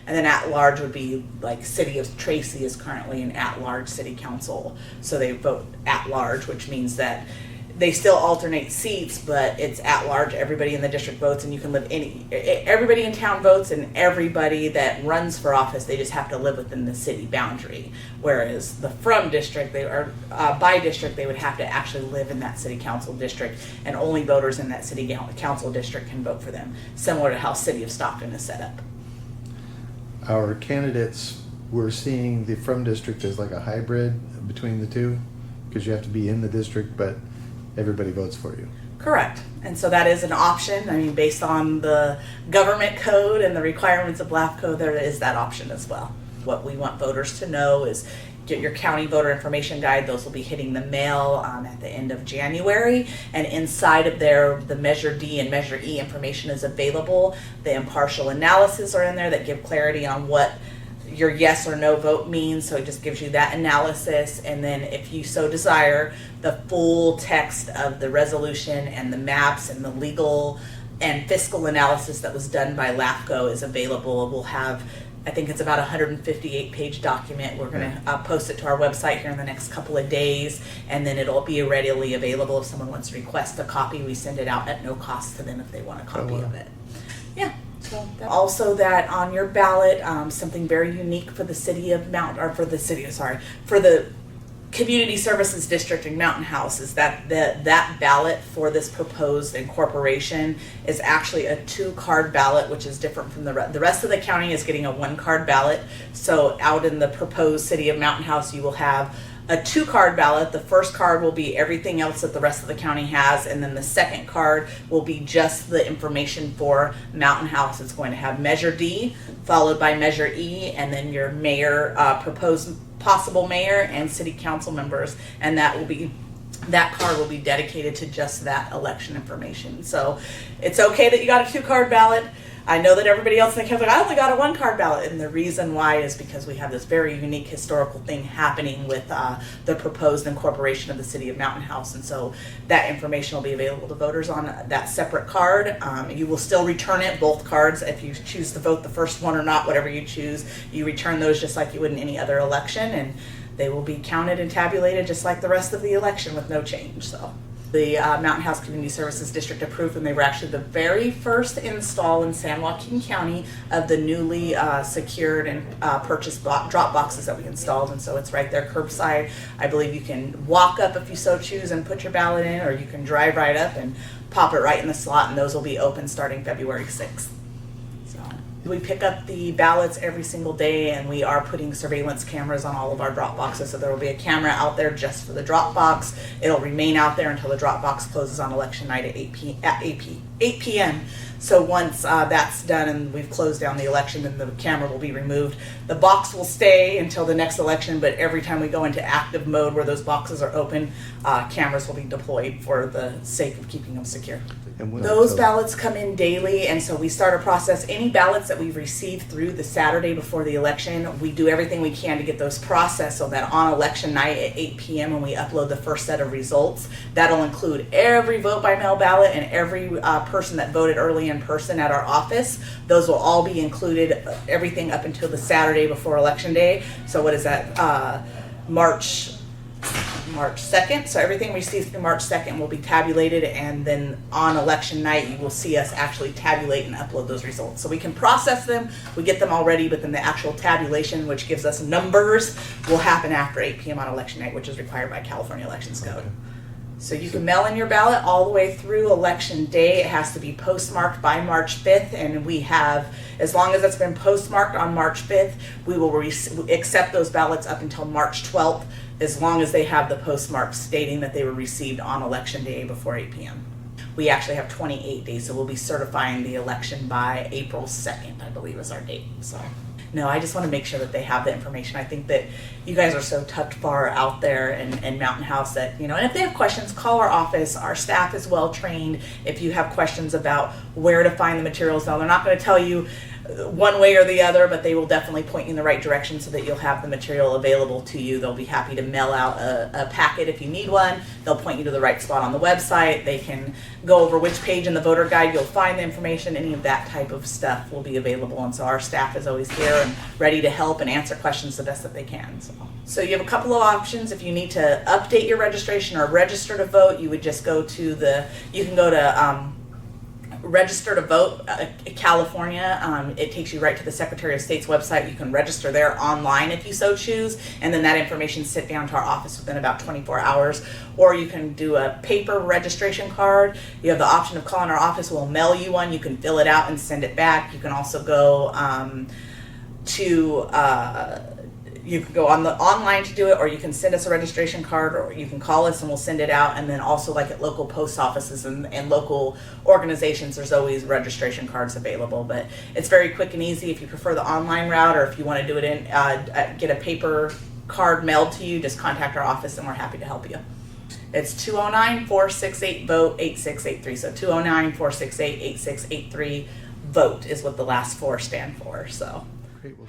And then at-large would be like City of Tracy is currently an at-large city council. So they vote at-large, which means that they still alternate seats, but it's at-large. Everybody in the district votes, and you can live everybody in town votes, and everybody that runs for office, they just have to live within the city boundary. Whereas the from district, by district, they would have to actually live in that city council district, and only voters in that city council district can vote for them, similar to how City of Stockton is set up. Our candidates, we're seeing the from district as like a hybrid between the two, because you have to be in the district, but everybody votes for you. Correct. And so that is an option. I mean, based on the government code and the requirements of LAFCO, there is that option as well. What we want voters to know is get your county voter information guide. Those will be hitting the mail at the end of January. And inside of there, the Measure D and Measure E information is available. The impartial analysis are in there that give clarity on what your yes or no vote means, so it just gives you that analysis. And then if you so desire, the full text of the resolution and the maps and the legal and fiscal analysis that was done by LAFCO is available. We'll have, I think it's about a 158-page document. We're going to post it to our website here in the next couple of days, and then it'll be readily available. If someone wants to request a copy, we send it out at no cost to them if they want a copy of it. Yeah. Also, that on your ballot, something very unique for the city of for the Community Services District in Mountain House is that that ballot for this proposed incorporation is actually a 2-card ballot, which is different from the rest of the county is getting a 1-card ballot. So out in the proposed city of Mountain House, you will have a 2-card ballot. The first card will be everything else that the rest of the county has, and then the second card will be just the information for Mountain House. It's going to have Measure D, followed by Measure E, and then your mayor, proposed possible mayor, and city council members, and that card will be dedicated to just that election information. So it's okay that you got a 2-card ballot. I know that everybody else in the county, I only got a 1-card ballot, and the reason why is because we have this very unique historical thing happening with the proposed incorporation of the city of Mountain House, and so that information will be available to voters on that separate card. You will still return it, both cards, if you choose to vote the first one or not, whatever you choose, you return those just like you would in any other election, and they will be counted and tabulated just like the rest of the election with no change. So the Mountain House Community Services District approved, and they were actually the very first install in San Joaquin County of the newly secured and purchased drop boxes that we installed. And so it's right there curbside. I believe you can walk up if you so choose and put your ballot in, or you can drive right up and pop it right in the slot, and those will be open starting February 6th. We pick up the ballots every single day, and we are putting surveillance cameras on all of our drop boxes. So there will be a camera out there just for the drop box. It'll remain out there until the drop box closes on election night at 8 p.m. So once that's done and we've closed down the election, then the camera will be removed. The box will stay until the next election, but every time we go into active mode where those boxes are open, cameras will be deployed for the sake of keeping them secure. Those ballots come in daily, and so we start a process. Any ballots that we've received through the Saturday before the election, we do everything we can to get those processed so that on election night at 8 p.m. when we upload the first set of results, that'll include every vote by mail ballot and every person that voted early in person at our office. Those will all be included, everything up until the Saturday before election day. So what is that? March 2nd. So everything received through March 2nd will be tabulated, and then on election night you will see us actually tabulate and upload those results. So we can process them, we get them all ready, but then the actual tabulation, which gives us numbers, will happen after 8 p.m. on election night, which is required by California Elections Code. Okay. So you can mail in your ballot all the way through election day. It has to be postmarked by March 5th, and we have, as long as it's been postmarked on March 5th, we will accept those ballots up until March 12th, as long as they have the postmark stating that they were received on election day before 8 p.m. We actually have 28 days, so we'll be certifying the election by April 2nd, I believe is our date. So no, I just want to make sure that they have the information. I think that you guys are so tucked far out there in Mountain House that, and if they have questions, call our office. Our staff is well trained. If you have questions about where to find the materials, now they're not going to tell you one way or the other, but they will definitely point you in the right direction so that you'll have the material available to you. They'll be happy to mail out a packet if you need one. They'll point you to the right spot on the website. They can go over which page in the voter guide you'll find the information. Any of that type of stuff will be available, and so our staff is always here and ready to help and answer questions the best that they can. So you have a couple of options. If you need to update your registration or register to vote, you would just go to you can go to Register to Vote California. It takes you right to the Secretary of State's website. You can register there online if you so choose, and then that information is sent down to our office within about 24 hours. Or you can do a paper registration card. You have the option of calling our office. We'll mail you one. You can fill it out and send it back. You can also go you can go on the online to do it, or you can send us a registration card, or you can call us and we'll send it out. And then also, like at local post offices and local organizations, there's always registration cards available. But it's very quick and easy. If you prefer the online route, or if you want to do it in get a paper card mailed to you, just contact our office and we're happy to help you. It's 209-468-VOTE-8683. So 209-468-8683. VOTE is what the last four stand for. So. Great. Well,